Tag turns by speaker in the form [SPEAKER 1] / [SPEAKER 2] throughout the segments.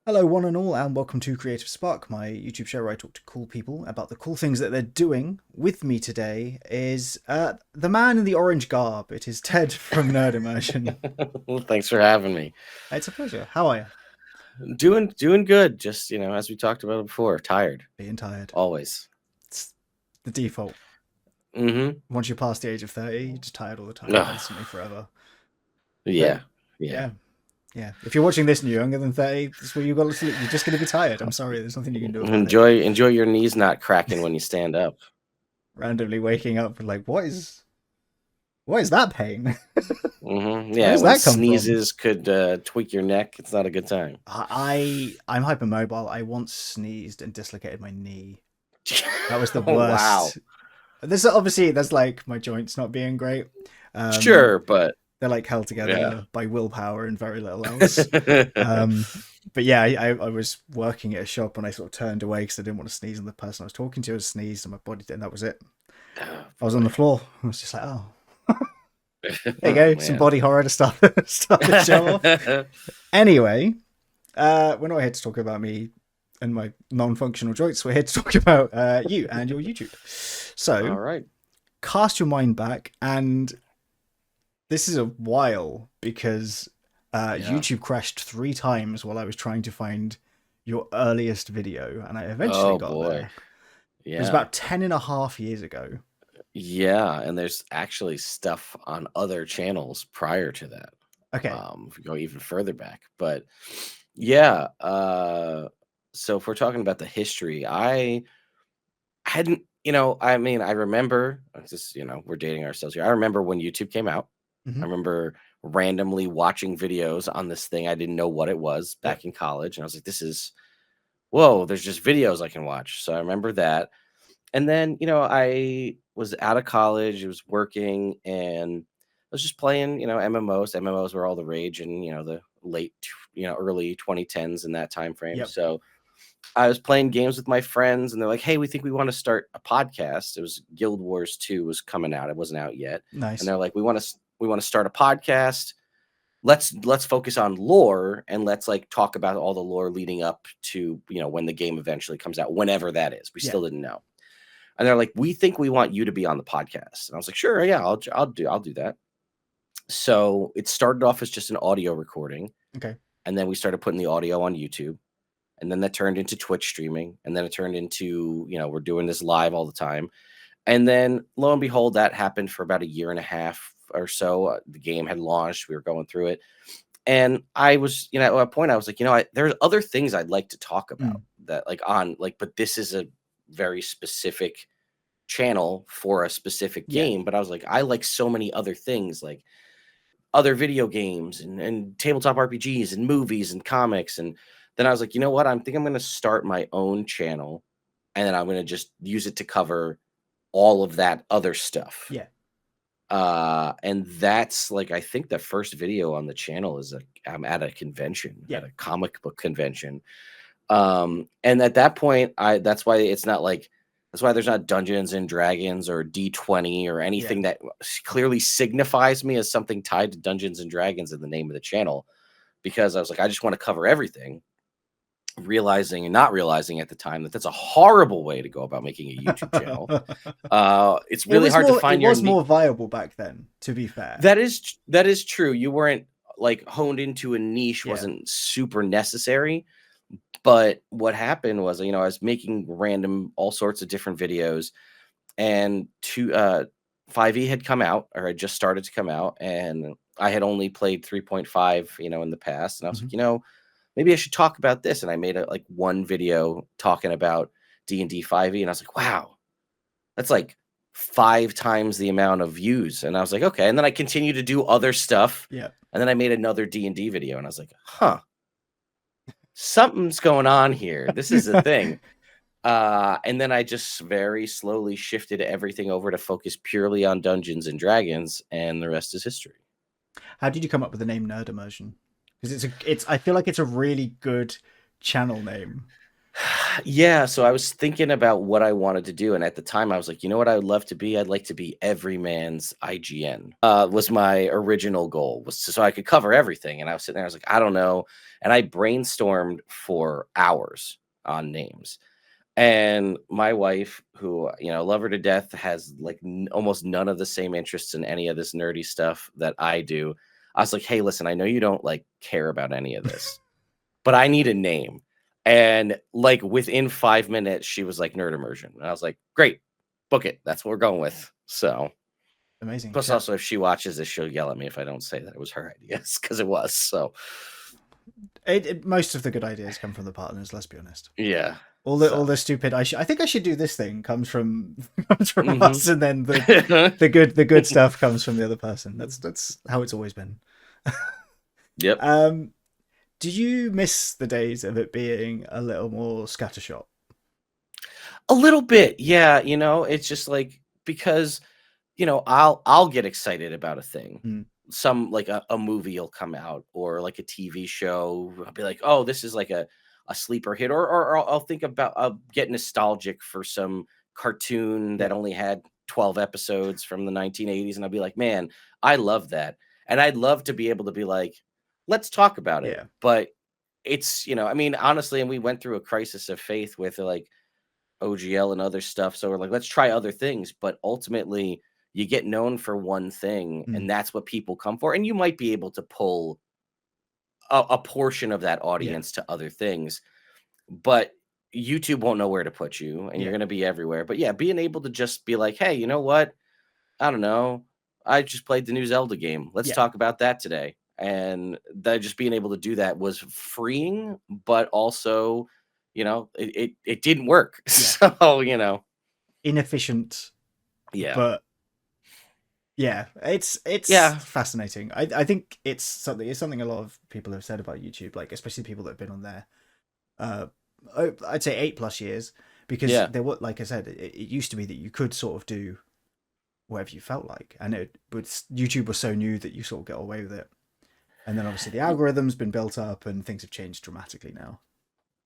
[SPEAKER 1] Hello, one and all, and welcome to Creative Spark, my YouTube show where I talk to cool people about the cool things that they're doing. With me today is the man in the orange garb. It is Ted from Nerd Immersion.
[SPEAKER 2] Well, thanks for having me.
[SPEAKER 1] It's a pleasure. How are you?
[SPEAKER 2] Doing good. Just, as we talked about before, tired.
[SPEAKER 1] Being tired.
[SPEAKER 2] Always.
[SPEAKER 1] It's the default.
[SPEAKER 2] Mm-hmm.
[SPEAKER 1] Once you're past the age of 30, you're just tired all the time,
[SPEAKER 2] Ugh.
[SPEAKER 1] constantly, forever. But
[SPEAKER 2] Yeah. Yeah.
[SPEAKER 1] yeah, yeah. If you're watching this and you're younger than 30, that's where you've got to, you're just going to be tired. I'm sorry, there's nothing you can do about it.
[SPEAKER 2] Enjoy your knees not cracking when you stand up.
[SPEAKER 1] Randomly waking up like, what is that pain?
[SPEAKER 2] Mm-hmm.
[SPEAKER 1] Where
[SPEAKER 2] Yeah,
[SPEAKER 1] does
[SPEAKER 2] when
[SPEAKER 1] that come from?
[SPEAKER 2] sneezes could tweak your neck, it's not a good time.
[SPEAKER 1] I'm hypermobile. I once sneezed and dislocated my knee. That was the
[SPEAKER 2] Oh, wow.
[SPEAKER 1] worst. This obviously that's like my joints not being great. Um,
[SPEAKER 2] Sure, but
[SPEAKER 1] they're like held
[SPEAKER 2] yeah.
[SPEAKER 1] together by willpower and very little else. Um, but yeah, I was working at a shop and I sort of turned away because I didn't want to sneeze on the person I was talking to. I sneezed and my body did, and that was it.
[SPEAKER 2] Oh,
[SPEAKER 1] I was on the
[SPEAKER 2] boy.
[SPEAKER 1] floor. I was just like, oh, there you
[SPEAKER 2] Oh,
[SPEAKER 1] go, some
[SPEAKER 2] man.
[SPEAKER 1] body horror to start start the show off. Anyway, we're not here to talk about me and my non-functional joints. We're here to talk about you and your YouTube.
[SPEAKER 2] All
[SPEAKER 1] So,
[SPEAKER 2] right.
[SPEAKER 1] cast your mind back, and this is a while because
[SPEAKER 2] Yeah.
[SPEAKER 1] YouTube crashed 3 times while I was trying to find your earliest video, and I eventually
[SPEAKER 2] Oh,
[SPEAKER 1] got
[SPEAKER 2] boy.
[SPEAKER 1] there. It was
[SPEAKER 2] Yeah.
[SPEAKER 1] about 10.5 years ago.
[SPEAKER 2] Yeah, and there's actually stuff on other channels prior to that.
[SPEAKER 1] Okay.
[SPEAKER 2] If we go even further back. But yeah, so if we're talking about the history, I hadn't, I mean, I remember just, we're dating ourselves here. I remember when YouTube came out. I
[SPEAKER 1] Hmm.
[SPEAKER 2] remember randomly watching videos on this thing. I didn't know what it was
[SPEAKER 1] Yep.
[SPEAKER 2] back in college. And I was like, this is, whoa, there's just videos I can watch. So I remember that. And then, I was out of college, I was working, and I was just playing, MMOs. MMOs were all the rage in, the early 2010s in that time frame.
[SPEAKER 1] Yep.
[SPEAKER 2] So I was playing games with my friends, and they're like, "Hey, we think we want to start a podcast." It was Guild Wars 2 was coming out. It wasn't out yet. And
[SPEAKER 1] Nice.
[SPEAKER 2] they're like, "We want to start a podcast. Let's focus on lore and let's like talk about all the lore leading up to, when the game eventually comes out, whenever that is." We
[SPEAKER 1] Yeah.
[SPEAKER 2] still didn't know. And they're like, "We think we want you to be on the podcast." And I was like, "Sure, yeah, I'll do that." So it started off as just an audio recording,
[SPEAKER 1] Okay.
[SPEAKER 2] and then we started putting the audio on YouTube, and then that turned into Twitch streaming, and then it turned into, we're doing this live all the time. And then lo and behold, that happened for about a year and a half or so. The game had launched, we were going through it. And I was, at a point I was like, there's other things I'd like to talk about
[SPEAKER 1] Mm.
[SPEAKER 2] that like on like, but this is a very specific channel for a specific
[SPEAKER 1] Yeah.
[SPEAKER 2] game. But I was like, I like so many other things, like other video games and tabletop RPGs and movies and comics. And then I was like, you know what? I think I'm going to start my own channel, and then I'm going to just use it to cover all of that other stuff.
[SPEAKER 1] Yeah.
[SPEAKER 2] And that's like, I think the first video on the channel is I'm at a convention,
[SPEAKER 1] Yeah.
[SPEAKER 2] at a comic book convention. And at that point, that's why it's not like, that's why there's not Dungeons and Dragons or D20 or
[SPEAKER 1] Yeah.
[SPEAKER 2] anything that clearly signifies me as something tied to Dungeons and Dragons in the name of the channel, because I was like, I just want to cover everything, realizing and not realizing at the time that that's a horrible way to go about making a YouTube channel. It's
[SPEAKER 1] It
[SPEAKER 2] really
[SPEAKER 1] was
[SPEAKER 2] hard to
[SPEAKER 1] more. It
[SPEAKER 2] find your
[SPEAKER 1] was more viable back then. To be fair.
[SPEAKER 2] that is true. You weren't like honed into a niche,
[SPEAKER 1] Yeah.
[SPEAKER 2] wasn't super necessary. But what happened was, I was making random all sorts of different videos, and 5e had come out, or had just started to come out, and I had only played 3.5, in the past, and I was
[SPEAKER 1] Hmm.
[SPEAKER 2] like, maybe I should talk about this, and I made like one video talking about D&D 5e, and I was like, wow, that's like 5 times the amount of views, and I was like, okay, and then I continued to do other stuff,
[SPEAKER 1] Yeah.
[SPEAKER 2] and then I made another D&D video, and I was like, huh, something's going on here. This is a thing. And then I just very slowly shifted everything over to focus purely on Dungeons and Dragons, and the rest is history.
[SPEAKER 1] How did you come up with the name Nerd Immersion? Because it's. I feel like it's a really good channel name.
[SPEAKER 2] Yeah, so I was thinking about what I wanted to do, and at the time I was like, you know what I would love to be? I'd like to be Everyman's IGN. Was my original goal was so I could cover everything. And I was sitting there, I was like, I don't know. And I brainstormed for hours on names. And my wife, who love her to death, has like almost none of the same interests in any of this nerdy stuff that I do. I was like, hey, listen, I know you don't like care about any of this, but I need a name. And like within 5 minutes, she was like Nerd Immersion. And I was like, great, book it. That's what we're going with. So,
[SPEAKER 1] Amazing.
[SPEAKER 2] plus, also, if she watches this, she'll yell at me if I don't say that it was her ideas because it was. So,
[SPEAKER 1] Most of the good ideas come from the partners. Let's be honest.
[SPEAKER 2] yeah.
[SPEAKER 1] All
[SPEAKER 2] So,
[SPEAKER 1] the stupid. I think I should do this thing comes from comes from
[SPEAKER 2] mhm.
[SPEAKER 1] us, and then the good stuff comes from the other person. That's how it's always been.
[SPEAKER 2] Yep.
[SPEAKER 1] Do you miss the days of it being a little more scattershot?
[SPEAKER 2] A little bit. Yeah. It's just like, because I'll get excited about a thing.
[SPEAKER 1] Mm,
[SPEAKER 2] Some like a movie will come out, or like a TV show. I'll be like, oh, this is like a sleeper hit, or I'll think about get nostalgic for some cartoon that
[SPEAKER 1] yeah,
[SPEAKER 2] only had 12 episodes from the 1980s, and I'll be like, man, I love that, and I'd love to be able to be like, let's talk about it.
[SPEAKER 1] yeah,
[SPEAKER 2] But it's I mean, honestly, and we went through a crisis of faith with like OGL and other stuff. So we're like, let's try other things. But ultimately, you get known for one thing,
[SPEAKER 1] mm,
[SPEAKER 2] and that's what people come for. And you might be able to pull a portion of that
[SPEAKER 1] yeah,
[SPEAKER 2] audience to other things, but YouTube won't know where to put you, and you're
[SPEAKER 1] yeah,
[SPEAKER 2] going to be everywhere. But yeah, being able to just be like, hey, you know what? I don't know. I just played the new Zelda game. Let's
[SPEAKER 1] yeah,
[SPEAKER 2] talk about that today. And that just being able to do that was freeing, but also, it didn't work.
[SPEAKER 1] yeah.
[SPEAKER 2] So,
[SPEAKER 1] Inefficient,
[SPEAKER 2] yeah.
[SPEAKER 1] but yeah, it's
[SPEAKER 2] Yeah.
[SPEAKER 1] fascinating. I think it's something a lot of people have said about YouTube, like especially people that have been on there. Uh, I'd say 8+ years, because
[SPEAKER 2] Yeah.
[SPEAKER 1] there were, like I said, it used to be that you could sort of do whatever you felt like, and YouTube was so new that you sort of get away with it. And then obviously the
[SPEAKER 2] Y
[SPEAKER 1] algorithm's been built up, and things have changed dramatically now.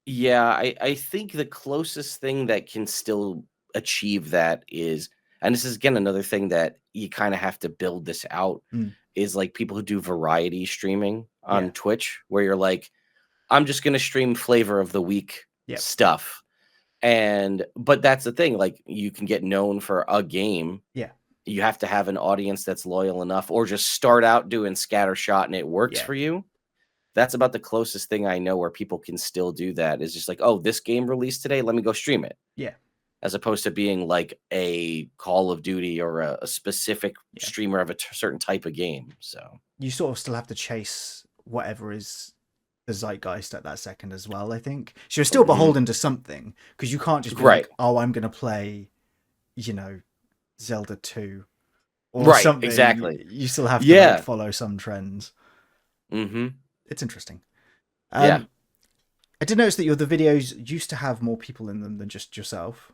[SPEAKER 2] yeah, I think the closest thing that can still achieve that is, and this is again another thing that you kinda have to build this out,
[SPEAKER 1] Mm,
[SPEAKER 2] is like people who do variety streaming
[SPEAKER 1] yeah,
[SPEAKER 2] on Twitch, where you're like, "I'm just gonna stream flavor of the week
[SPEAKER 1] yep,
[SPEAKER 2] stuff." But that's the thing, like, you can get known for a game.
[SPEAKER 1] yeah,
[SPEAKER 2] You have to have an audience that's loyal enough, or just start out doing scattershot and it works
[SPEAKER 1] yeah,
[SPEAKER 2] for you. That's about the closest thing I know where people can still do that, is just like, "Oh, this game released today, let me go stream it,"
[SPEAKER 1] yeah,
[SPEAKER 2] as opposed to being like a Call of Duty or a specific
[SPEAKER 1] yeah.
[SPEAKER 2] streamer of a certain type of game. So,
[SPEAKER 1] You sort of still have to chase whatever is the zeitgeist at that second as well. I think so you're still
[SPEAKER 2] mhm.
[SPEAKER 1] beholden to something, because you can't just be
[SPEAKER 2] Right,
[SPEAKER 1] like, oh, I'm gonna play, you know, Zelda 2 or
[SPEAKER 2] right,
[SPEAKER 1] something.
[SPEAKER 2] exactly.
[SPEAKER 1] You still have to like
[SPEAKER 2] Yeah,
[SPEAKER 1] follow some trends.
[SPEAKER 2] mhm,
[SPEAKER 1] It's interesting.
[SPEAKER 2] yeah,
[SPEAKER 1] Um, I did notice that the videos used to have more people in them than just yourself,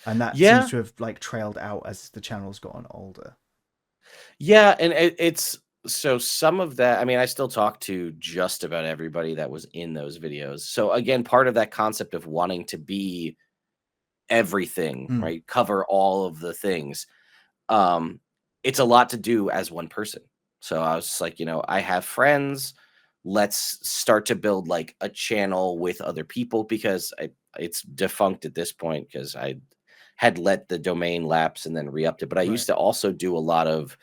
[SPEAKER 1] and that seems
[SPEAKER 2] yeah,
[SPEAKER 1] to have like trailed out as the channel's gotten older.
[SPEAKER 2] yeah, and it's so some of that. I mean, I still talk to just about everybody that was in those videos. So again, part of that concept of wanting to be everything,
[SPEAKER 1] Mm,
[SPEAKER 2] right? Cover all of the things. Um, it's a lot to do as one person. So I was just like, I have friends. Let's start to build like a channel with other people, because it's defunct at this point because I had let the domain lapse and then re-upped it. But I
[SPEAKER 1] right.
[SPEAKER 2] used to also do a lot of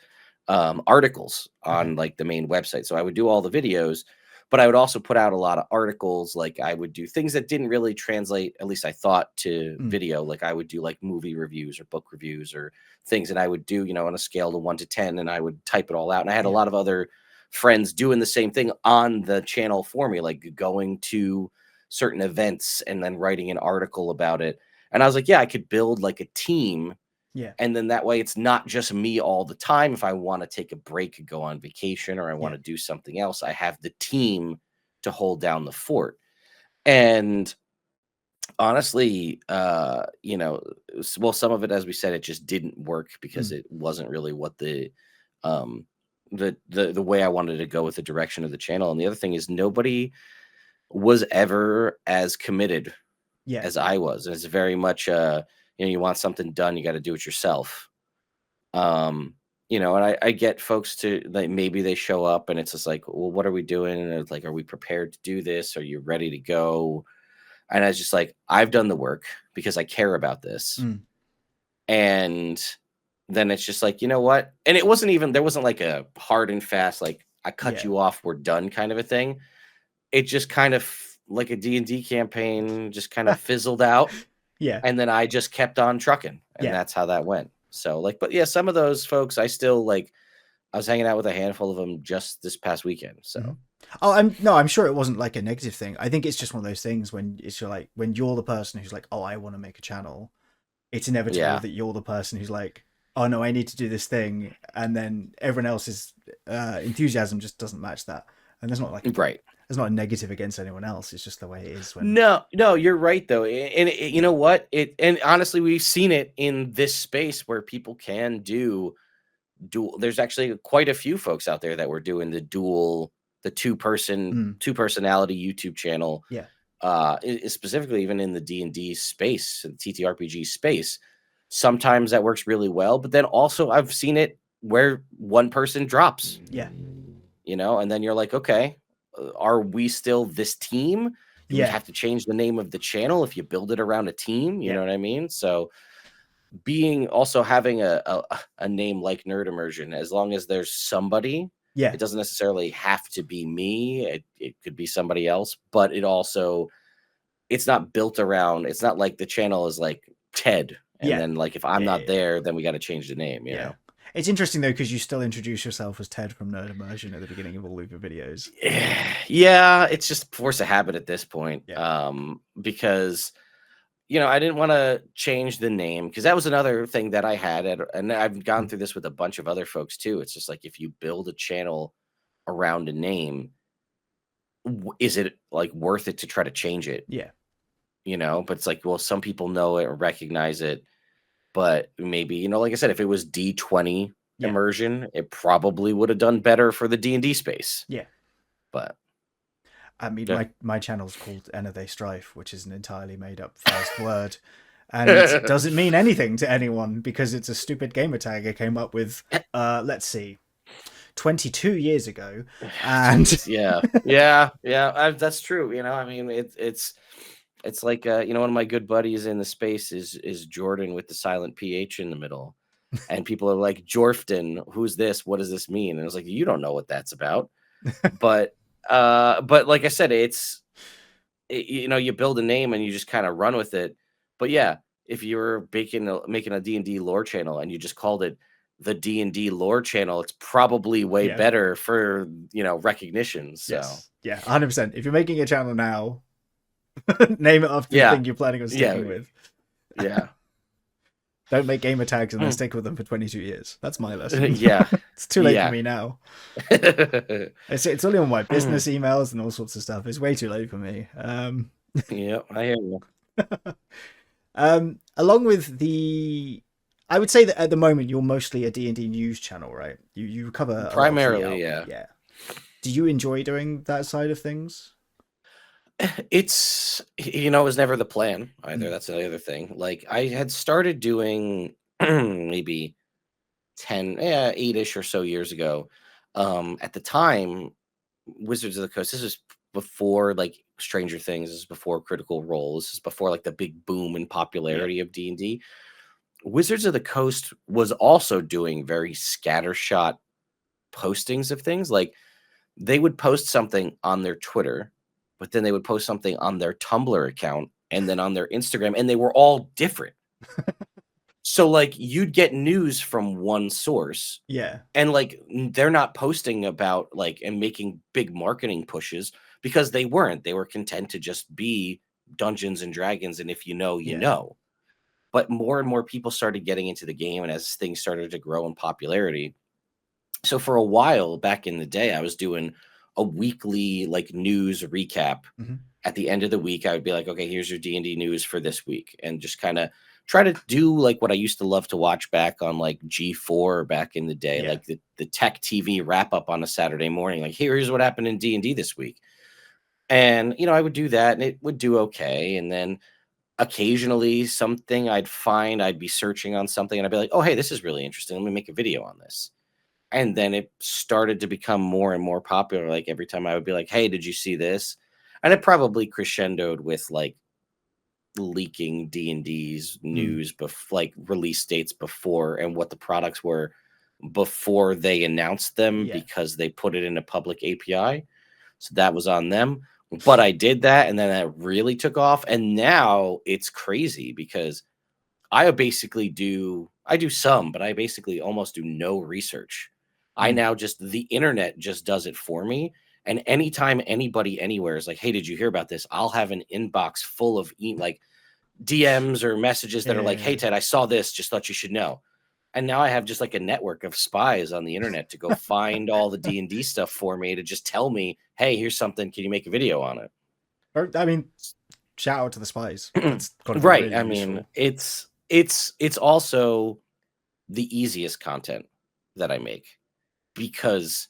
[SPEAKER 2] articles
[SPEAKER 1] Okay.
[SPEAKER 2] on like the main website. So I would do all the videos, but I would also put out a lot of articles. Like I would do things that didn't really translate, at least I thought, to
[SPEAKER 1] Mm,
[SPEAKER 2] video. Like I would do like movie reviews or book reviews or things, and I would do, on a scale to 1 to 10, and I would type it all out. And I had a
[SPEAKER 1] yeah.
[SPEAKER 2] lot of other friends doing the same thing on the channel for me, like going to certain events and then writing an article about it. And I was like, yeah, I could build like a team,
[SPEAKER 1] Yeah.
[SPEAKER 2] and then that way it's not just me all the time. If I want to take a break and go on vacation, or I want
[SPEAKER 1] Yeah.
[SPEAKER 2] to do something else, I have the team to hold down the fort. And honestly, well, some of it, as we said, it just didn't work because
[SPEAKER 1] Mm,
[SPEAKER 2] it wasn't really what um the way I wanted to go with the direction of the channel. And the other thing is, nobody was ever as committed
[SPEAKER 1] Yeah.
[SPEAKER 2] as I was. And it's very much you want something done, you got to do it yourself. Um, and I get folks to like maybe they show up and it's just like, well, what are we doing? And it's like, are we prepared to do this? Are you ready to go? And I was just like, I've done the work because I care about this.
[SPEAKER 1] Mm.
[SPEAKER 2] And then it's just like, you know what? And it wasn't even there wasn't like a hard and fast, like I cut
[SPEAKER 1] Yeah.
[SPEAKER 2] you off, we're done kind of a thing. It just kind of like a D&D campaign just kind of fizzled out.
[SPEAKER 1] Yeah.
[SPEAKER 2] And then I just kept on trucking. And
[SPEAKER 1] Yeah.
[SPEAKER 2] that's how that went. So like, but yeah, some of those folks I still like I was hanging out with a handful of them just this past weekend. So
[SPEAKER 1] Mhm. Oh, I'm sure it wasn't like a negative thing. I think it's just one of those things when it's like when you're the person who's like, oh, I want to make a channel. It's inevitable
[SPEAKER 2] yeah,
[SPEAKER 1] that you're the person who's like, oh no, I need to do this thing, and then everyone else's enthusiasm just doesn't match that. And
[SPEAKER 2] right.
[SPEAKER 1] there's not a negative against anyone else. It's just the way it is when.
[SPEAKER 2] No, you're right though. And you know what? And honestly, we've seen it in this space where people can do dual. There's actually quite a few folks out there that were doing the
[SPEAKER 1] Mm,
[SPEAKER 2] two personality YouTube channel.
[SPEAKER 1] yeah.
[SPEAKER 2] Specifically even in the D&D space, the TTRPG space. Sometimes that works really well, but then also I've seen it where one person drops,
[SPEAKER 1] Yeah.
[SPEAKER 2] and then you're like, okay, are we still this team? Do we
[SPEAKER 1] Yeah.
[SPEAKER 2] have to change the name of the channel if you build it around a team? You
[SPEAKER 1] Yeah.
[SPEAKER 2] know what I mean? So having a name like Nerd Immersion, as long as there's somebody,
[SPEAKER 1] Yeah.
[SPEAKER 2] it doesn't necessarily have to be me. It could be somebody else, but it's not built around. It's not like the channel is like Ted, and
[SPEAKER 1] Yeah.
[SPEAKER 2] then like if I'm
[SPEAKER 1] Yeah.
[SPEAKER 2] not
[SPEAKER 1] Yeah.
[SPEAKER 2] there, then we got to change the name. You
[SPEAKER 1] Yeah.
[SPEAKER 2] know.
[SPEAKER 1] It's interesting though because you still introduce yourself as Ted from Nerd Immersion at the beginning of all of your videos.
[SPEAKER 2] Yeah, it's just force of habit at this point.
[SPEAKER 1] Yeah.
[SPEAKER 2] Because I didn't want to change the name because that was another thing that I had, and I've gone
[SPEAKER 1] Mm,
[SPEAKER 2] through this with a bunch of other folks too. It's just like if you build a channel around a name, is it like worth it to try to change it?
[SPEAKER 1] yeah.
[SPEAKER 2] But it's like, well, some people know it or recognize it, but maybe like I said, if it was D20
[SPEAKER 1] Yeah.
[SPEAKER 2] immersion, it probably would have done better for the D&D space.
[SPEAKER 1] Yeah.
[SPEAKER 2] But
[SPEAKER 1] I mean,
[SPEAKER 2] yeah,
[SPEAKER 1] my channel's called Enter They Strife, which is an entirely made up first word, and doesn't mean anything to anyone because it's a stupid gamer tag I came up with. Let's see, 22 years ago, and
[SPEAKER 2] yeah. That's true. I mean, it's like one of my good buddies in the space is Jordan with the silent ph in the middle, and people are like, Jorfton, who's this? What does this mean? And I was like, you don't know what that's about, but like I said, you build a name and you just kind of run with it. But yeah, if you're making a D&D lore channel and you just called it the D&D lore channel, it's probably way
[SPEAKER 1] yeah,
[SPEAKER 2] better for recognition. So
[SPEAKER 1] yes, yeah, 100%. If you're making a channel now, name it after the
[SPEAKER 2] yeah,
[SPEAKER 1] thing you're planning on sticking with.
[SPEAKER 2] yeah.
[SPEAKER 1] Don't make gamer tags and then stick with them for 22 years. That's my lesson.
[SPEAKER 2] Yeah.
[SPEAKER 1] It's too late
[SPEAKER 2] Yeah.
[SPEAKER 1] for me now. It's only on my business emails and all sorts of stuff. It's way too late for me.
[SPEAKER 2] Yeah, I hear you.
[SPEAKER 1] Along with I would say that at the moment you're mostly a D&D news channel, right? You cover a lot of the
[SPEAKER 2] Primarily,
[SPEAKER 1] album. Yeah. Do you enjoy doing that side of things?
[SPEAKER 2] It's it was never the plan either.
[SPEAKER 1] Mm.
[SPEAKER 2] That's the other thing. Like I had started doing maybe 8-ish or so years ago. At the time, Wizards of the Coast, this is before like Stranger Things, this is before Critical Role, this is before like the big boom in popularity of D&D. Wizards of the Coast was also doing very scattershot postings of things. Like they would post something on their Twitter, but then they would post something on their Tumblr account and then on their Instagram, and they were all different. So like you'd get news from one source,
[SPEAKER 1] Yeah.
[SPEAKER 2] and like they're not posting about like and making big marketing pushes because they were content to just be Dungeons and Dragons, and if you know, you
[SPEAKER 1] Yeah.
[SPEAKER 2] know. But more and more people started getting into the game, and as things started to grow in popularity, so for a while back in the day, I was doing a weekly like news recap.
[SPEAKER 1] Mhm.
[SPEAKER 2] At the end of the week, I would be like, okay, here's your D&D news for this week, and just kind of try to do like what I used to love to watch back on like G4 back in the day,
[SPEAKER 1] Yeah.
[SPEAKER 2] like the tech TV wrap up on a Saturday morning. Like, here's what happened in D&D this week. And I would do that and it would do okay. And then occasionally something I'd be searching on something and I'd be like, oh, hey, this is really interesting. Let me make a video on this. And then it started to become more and more popular. Like every time I would be like, hey, did you see this? And it probably crescendoed with like leaking D&D's
[SPEAKER 1] Mm.
[SPEAKER 2] news, like release dates before and what the products were before they announced them
[SPEAKER 1] Yeah.
[SPEAKER 2] because they put it in a public API. So that was on them. But I did that and then that really took off. And now it's crazy because I do some, but I basically almost do no research. I
[SPEAKER 1] Mm.
[SPEAKER 2] now just the internet just does it for me. And anytime anybody anywhere is like, hey, did you hear about this? I'll have an inbox full of like DMs or messages that are like, hey,
[SPEAKER 1] Yeah.
[SPEAKER 2] Ted, I saw this, just thought you should know. And now I have just like a network of spies on the internet to go find all the D&D stuff for me to just tell me, hey, here's something. Can you make a video on it?
[SPEAKER 1] I mean, shout out to the spies. That's got to be
[SPEAKER 2] Right.
[SPEAKER 1] really
[SPEAKER 2] I mean,
[SPEAKER 1] useful.
[SPEAKER 2] it's also the easiest content that I make because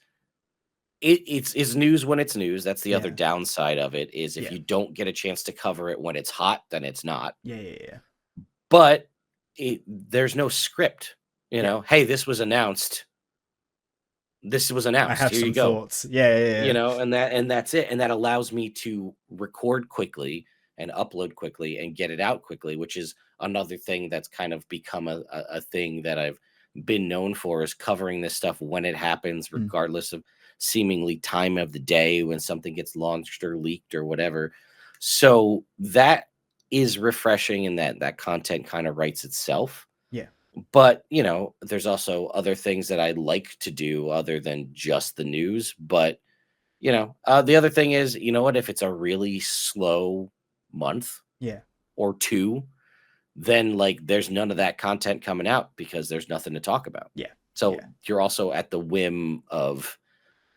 [SPEAKER 2] it's news when it's news. That's the other
[SPEAKER 1] Yeah.
[SPEAKER 2] downside of it is if
[SPEAKER 1] Yeah.
[SPEAKER 2] you don't get a chance to cover it when it's hot, then it's not.
[SPEAKER 1] Yeah. Yeah. Yeah.
[SPEAKER 2] But there's no script.
[SPEAKER 1] Yeah.
[SPEAKER 2] Hey, this was announced. This was
[SPEAKER 1] I
[SPEAKER 2] announced.
[SPEAKER 1] have
[SPEAKER 2] Here you
[SPEAKER 1] some
[SPEAKER 2] go.
[SPEAKER 1] thoughts. Yeah. Yeah. Yeah.
[SPEAKER 2] And that's it. And that allows me to record quickly and upload quickly and get it out quickly, which is another thing that's kind of become a thing that I've been known for is covering this stuff when it happens,
[SPEAKER 1] Mm.
[SPEAKER 2] regardless of seemingly time of the day when something gets launched or leaked or whatever. So that is refreshing and that content kind of writes itself.
[SPEAKER 1] Yeah.
[SPEAKER 2] But, there's also other things that I like to do other than just the news. But, the other thing is, you know what? If it's a really slow month
[SPEAKER 1] Yeah.
[SPEAKER 2] or two, then like there's none of that content coming out because there's nothing to talk about.
[SPEAKER 1] Yeah.
[SPEAKER 2] So
[SPEAKER 1] Yeah.
[SPEAKER 2] you're also at the whim of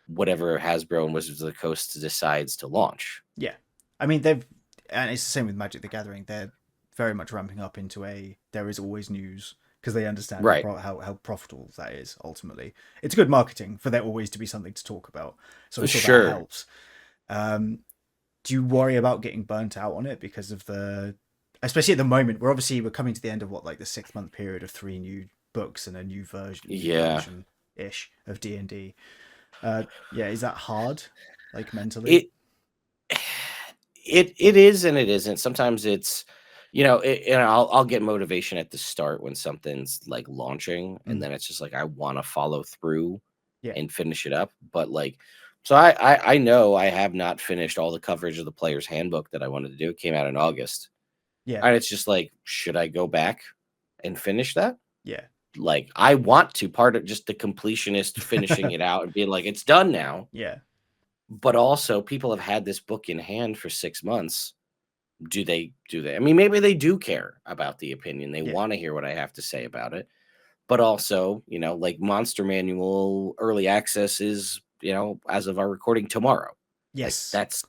[SPEAKER 2] whatever Hasbro and Wizards of the Coast decides to launch.
[SPEAKER 1] Yeah. I mean, and it's the same with Magic the Gathering. They're very much ramping up into there is always news because they understand
[SPEAKER 2] Right.
[SPEAKER 1] how profitable that is ultimately. It's good marketing for there always to be something to talk about. So I'm sure that
[SPEAKER 2] Sure.
[SPEAKER 1] helps. Do you worry about getting burnt out on it because of especially at the moment, we're coming to the end of like the 6 month period of 3 new books and a new
[SPEAKER 2] Yeah.
[SPEAKER 1] version ish of D&D. Yeah, is that hard, like mentally?
[SPEAKER 2] It it is and it isn't. Sometimes it's and I'll get motivation at the start when something's like launching and
[SPEAKER 1] Mm.
[SPEAKER 2] then it's just like I want to follow through
[SPEAKER 1] Yeah.
[SPEAKER 2] and finish it up. But like so I know I have not finished all the coverage of the player's handbook that I wanted to do. It came out in August.
[SPEAKER 1] Yeah.
[SPEAKER 2] And it's just like, should I go back and finish that?
[SPEAKER 1] Yeah.
[SPEAKER 2] Like I want to part of just the completionist finishing it out and being like, it's done now.
[SPEAKER 1] Yeah.
[SPEAKER 2] But also people have had this book in hand for 6 months. Do they? I mean, maybe they do care about the opinion. They
[SPEAKER 1] Yeah.
[SPEAKER 2] want to hear what I have to say about it. But also, like Monster Manual early access is, as of our recording tomorrow. Like
[SPEAKER 1] Yes.
[SPEAKER 2] that's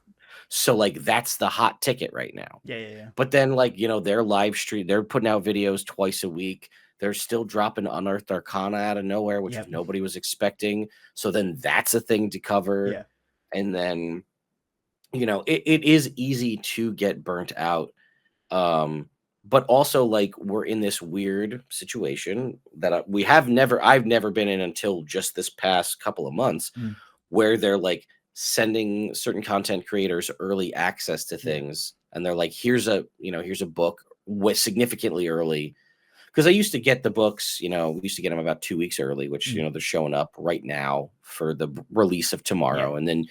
[SPEAKER 2] the hot ticket right now.
[SPEAKER 1] Yeah. Yeah. Yeah.
[SPEAKER 2] But then their live stream, they're putting out videos twice a week. They're still dropping Unearthed Arcana out of nowhere, which
[SPEAKER 1] Yep.
[SPEAKER 2] nobody was expecting. So then that's a thing to cover.
[SPEAKER 1] Yeah.
[SPEAKER 2] And then it is easy to get burnt out. But also like we're in this weird situation that I've never been in until just this past couple of months
[SPEAKER 1] Mm.
[SPEAKER 2] where they're like sending certain content creators early access to
[SPEAKER 1] Yeah.
[SPEAKER 2] things and they're like here's a book with significantly early because I used to get the books, we used to get them about 2 weeks early, which
[SPEAKER 1] Mm.
[SPEAKER 2] they're showing up right now for the release of
[SPEAKER 1] Yeah.
[SPEAKER 2] tomorrow. And then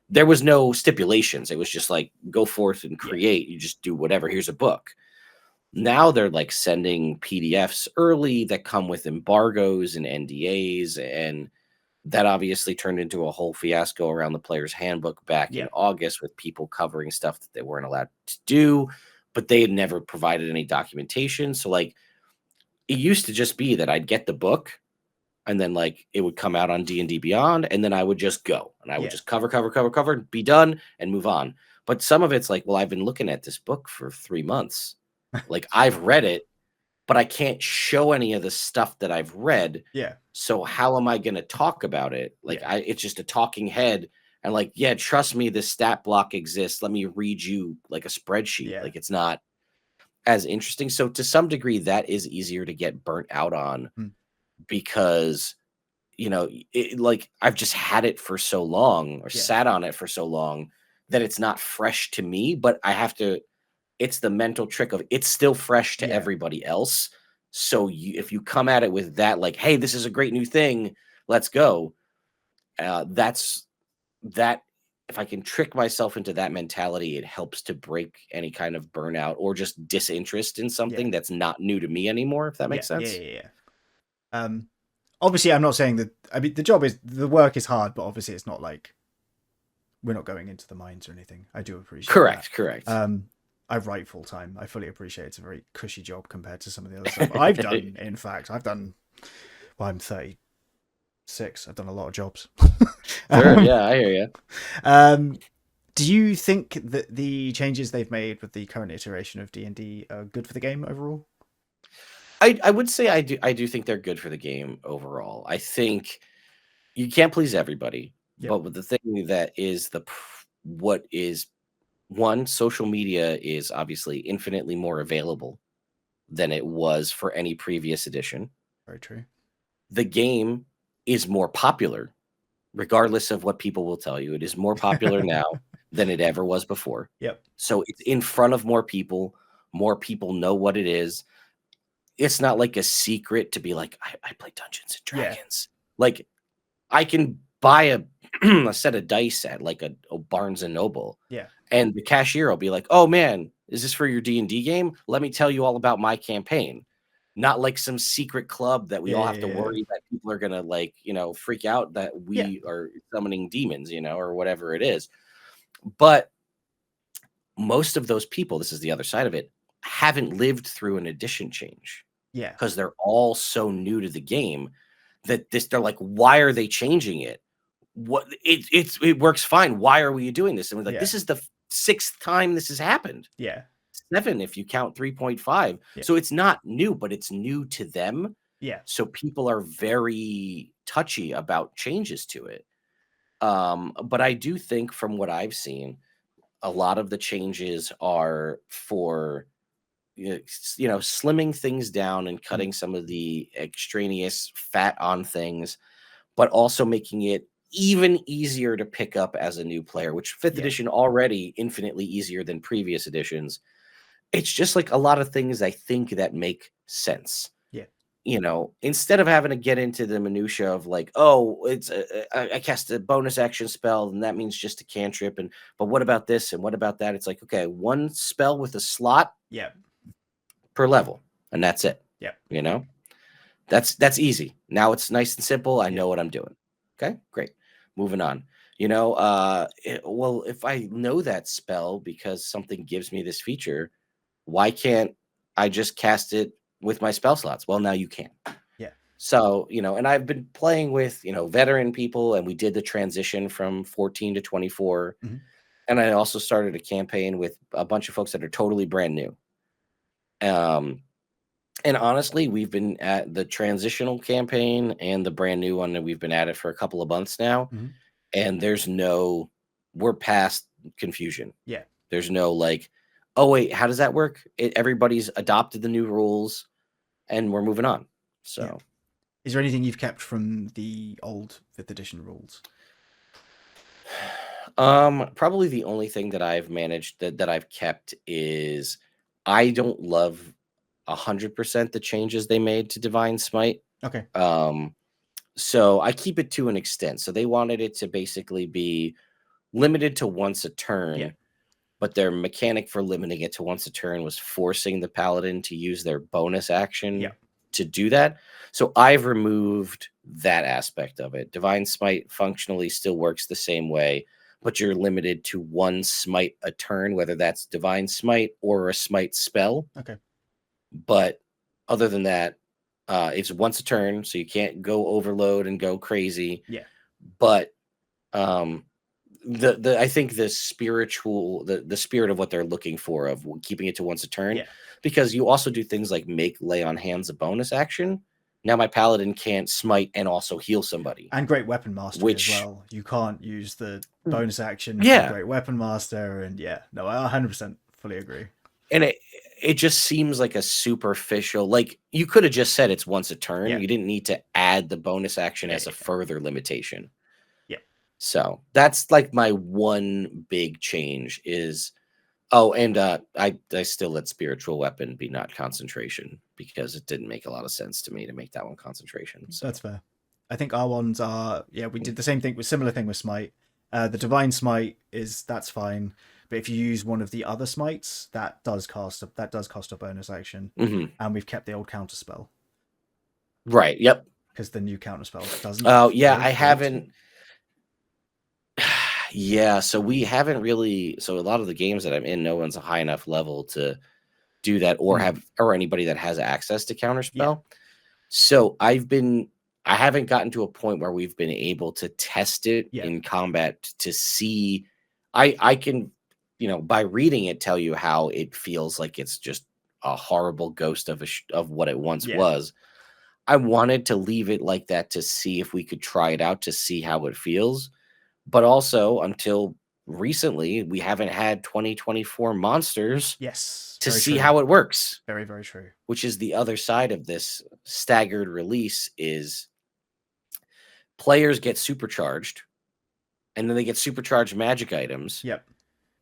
[SPEAKER 2] there was no stipulations. It was just like go forth and
[SPEAKER 1] Yeah.
[SPEAKER 2] create. You just do whatever. Here's a book. Now they're like sending PDFs early that come with embargoes and NDAs. And that obviously turned into a whole fiasco around the player's handbook back in
[SPEAKER 1] Yeah.
[SPEAKER 2] August with people covering stuff that they weren't allowed to do, but they had never provided any documentation. So like it used to just be that I'd get the book and then like it would come out on D&D Beyond and then I would just go and I would
[SPEAKER 1] Yeah.
[SPEAKER 2] just cover, be done and move on. But some of it's like, well, I've been looking at this book for 3 months. Like I've read it, but I can't show any of the stuff that I've read.
[SPEAKER 1] Yeah.
[SPEAKER 2] So how am I going to talk about it? Like
[SPEAKER 1] Yeah.
[SPEAKER 2] it's just a talking head and like, yeah, trust me, this stat block exists. Let me read you like a spreadsheet.
[SPEAKER 1] Yeah.
[SPEAKER 2] Like it's not as interesting. So to some degree, that is easier to get burnt out on
[SPEAKER 1] Mm.
[SPEAKER 2] because like I've just had it for so long or
[SPEAKER 1] Yeah.
[SPEAKER 2] sat on it for so long that it's not fresh to me, but I have to. It's the mental trick of it's still fresh to
[SPEAKER 1] Yeah.
[SPEAKER 2] everybody else. So if you come at it with that, like, hey, this is a great new thing, let's go. That's that. If I can trick myself into that mentality, it helps to break any kind of burnout or just disinterest in
[SPEAKER 1] Yeah.
[SPEAKER 2] something that's not new to me anymore. If that
[SPEAKER 1] Yeah.
[SPEAKER 2] makes
[SPEAKER 1] Yeah.
[SPEAKER 2] sense.
[SPEAKER 1] Yeah. Yeah. Obviously, I'm not saying that. I mean, the work is hard, but obviously, it's not like we're not going into the mines or anything. I do appreciate that.
[SPEAKER 2] Correct.
[SPEAKER 1] I write full time. I fully appreciate it's a very cushy job compared to some of the other stuff I've done. In fact, I've done. Well, I'm 36. I've done a lot of jobs.
[SPEAKER 2] Sure.
[SPEAKER 1] um,
[SPEAKER 2] Yeah, I hear you.
[SPEAKER 1] um, do you think that the changes they've made with the current iteration of D&D are good for the game overall?
[SPEAKER 2] I would say I do think they're good for the game overall. I think you can't please everybody,
[SPEAKER 1] Yep.
[SPEAKER 2] but with the thing that is what is one, social media is obviously infinitely more available than it was for any previous edition.
[SPEAKER 1] Very true.
[SPEAKER 2] The game is more popular, regardless of what people will tell you. It is more popular now than it ever was before.
[SPEAKER 1] Yep.
[SPEAKER 2] So it's in front of more people. More people know what it is. It's not like a secret to be like, I play Dungeons and
[SPEAKER 1] Yeah.
[SPEAKER 2] Dragons. Like, I can buy a set of dice at like a Barnes and Noble,
[SPEAKER 1] Yeah.
[SPEAKER 2] and the cashier will be like, "Oh man, is this for your D&D game? Let me tell you all about my campaign." Not like some secret club that we all have to
[SPEAKER 1] Yeah.
[SPEAKER 2] worry that people are gonna like, freak out that
[SPEAKER 1] Yeah.
[SPEAKER 2] we are summoning demons, or whatever it is. But most of those people, this is the other side of it, haven't lived through an edition change
[SPEAKER 1] Yeah.
[SPEAKER 2] because they're all so new to the game that they're like, why are they changing it? What it works fine. Why are we doing this? And we're like,
[SPEAKER 1] Yeah.
[SPEAKER 2] this is the sixth time this has happened.
[SPEAKER 1] Yeah.
[SPEAKER 2] 7 if you count 3.5.
[SPEAKER 1] Yeah.
[SPEAKER 2] So it's not new, but it's new to them.
[SPEAKER 1] Yeah.
[SPEAKER 2] So people are very touchy about changes to it. But I do think from what I've seen, a lot of the changes are for slimming things down and
[SPEAKER 1] Mm.
[SPEAKER 2] cutting some of the extraneous fat on things, but also making it even easier to pick up as a new player, which 5th
[SPEAKER 1] Yeah.
[SPEAKER 2] edition already infinitely easier than previous editions. It's just like a lot of things I think that make sense.
[SPEAKER 1] Yeah.
[SPEAKER 2] Instead of having to get into the minutia of like, oh, I cast a bonus action spell, and that means just a cantrip, but what about this and what about that? It's like, okay, one spell with a slot
[SPEAKER 1] Yeah.
[SPEAKER 2] per level, and that's it.
[SPEAKER 1] Yeah.
[SPEAKER 2] That's easy. Now it's nice and simple. I
[SPEAKER 1] Yeah.
[SPEAKER 2] know what I'm doing. Okay, great. Moving on. Well, if I know that spell because something gives me this feature, why can't I just cast it with my spell slots? Well, now you can.
[SPEAKER 1] Yeah.
[SPEAKER 2] So, and I've been playing with, veteran people, and we did the transition from 14 to 24.
[SPEAKER 1] Mm-hmm.
[SPEAKER 2] And I also started a campaign with a bunch of folks that are totally brand new. And honestly, we've been at the transitional campaign and the brand new one, and we've been at it for a couple of months now.
[SPEAKER 1] Mm-hmm.
[SPEAKER 2] And we're past confusion.
[SPEAKER 1] Yeah.
[SPEAKER 2] There's no like, oh wait, how does that work? Everybody's adopted the new rules, and we're moving on. So,
[SPEAKER 1] Yeah. Is there anything you've kept from the old 5th edition rules?
[SPEAKER 2] Probably the only thing that I've managed that I've kept is I don't love 100% the changes they made to Divine Smite.
[SPEAKER 1] Okay.
[SPEAKER 2] So I keep it to an extent. So they wanted it to basically be limited to once a turn.
[SPEAKER 1] Yeah.
[SPEAKER 2] But their mechanic for limiting it to once a turn was forcing the paladin to use their bonus action to do that. So I've removed that aspect of it. Divine Smite functionally still works the same way, but you're limited to one smite a turn, whether that's Divine Smite or a smite spell.
[SPEAKER 1] Okay.
[SPEAKER 2] But other than that, it's once a turn, so you can't go overload and go crazy.
[SPEAKER 1] Yeah.
[SPEAKER 2] But I think the spiritual the spirit of what they're looking for of keeping it to once a turn, because you also do things like make lay on hands a bonus action. Now my paladin can't smite and also heal somebody.
[SPEAKER 1] And Great Weapon Mastery as well. You can't use the bonus action for Great Weapon Master, and no, I 100% fully agree.
[SPEAKER 2] And it just seems like a superficial, like, you could have just said it's once a turn.
[SPEAKER 1] Yeah,
[SPEAKER 2] You didn't need to add the bonus action
[SPEAKER 1] yeah,
[SPEAKER 2] as a
[SPEAKER 1] yeah,
[SPEAKER 2] further limitation.
[SPEAKER 1] yeah.
[SPEAKER 2] So that's like my one big change is, oh, and I still let spiritual weapon be not concentration because it didn't make a lot of sense to me to make that one concentration.
[SPEAKER 1] That's
[SPEAKER 2] So
[SPEAKER 1] fair. I think our ones are, yeah, we
[SPEAKER 2] mm,
[SPEAKER 1] did the same thing with similar thing with smite. The divine smite is that's fine, but if you use one of the other smites, that does cost a bonus action,
[SPEAKER 2] mhm.
[SPEAKER 1] and we've kept the old counter spell
[SPEAKER 2] Right. Yep.
[SPEAKER 1] because the new counter spell doesn't
[SPEAKER 2] Oh yeah,
[SPEAKER 1] feel
[SPEAKER 2] I
[SPEAKER 1] great.
[SPEAKER 2] haven't. Yeah, so we haven't really. So a lot of the games that I'm in, no one's a high enough level to do that, or
[SPEAKER 1] Mm,
[SPEAKER 2] have, or anybody that has access to
[SPEAKER 1] yeah,
[SPEAKER 2] counterspell. So I haven't gotten to a point where we've been able to test it
[SPEAKER 1] yeah,
[SPEAKER 2] in combat to see. I can, by reading it, tell you how it feels like it's just a horrible ghost of of what it once
[SPEAKER 1] yeah.
[SPEAKER 2] was. I wanted to leave it like that to see if we could try it out to see how it feels. But also, until recently, we haven't had 2024 monsters
[SPEAKER 1] Yes,
[SPEAKER 2] to
[SPEAKER 1] very
[SPEAKER 2] see
[SPEAKER 1] true.
[SPEAKER 2] how it works,
[SPEAKER 1] Very, very true.
[SPEAKER 2] which is the other side of this staggered release is players get supercharged, and then they get supercharged magic items,
[SPEAKER 1] Yep,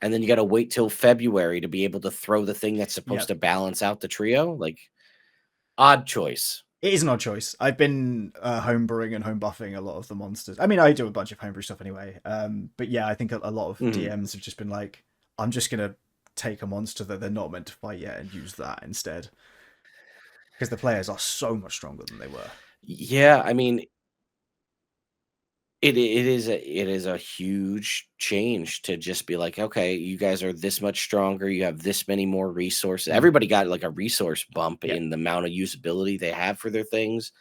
[SPEAKER 2] and then you got to wait till February to be able to throw the thing that's supposed
[SPEAKER 1] yep.
[SPEAKER 2] to balance out the trio. Like, odd choice.
[SPEAKER 1] It is an odd choice. I've been homebrewing and home buffing a lot of the monsters. I mean, I do a bunch of homebrew stuff anyway. But yeah, I think a lot of
[SPEAKER 2] Mhm.
[SPEAKER 1] DMs have just been like, I'm just gonna take a monster that they're not meant to fight yet and use that instead because the players are so much stronger than they were.
[SPEAKER 2] Yeah, I mean, it is a huge change to just be like, okay, you guys are this much stronger. You have this many more resources.
[SPEAKER 1] Mm.
[SPEAKER 2] Everybody got like a resource bump
[SPEAKER 1] Yep.
[SPEAKER 2] in the amount of usability they have for their things,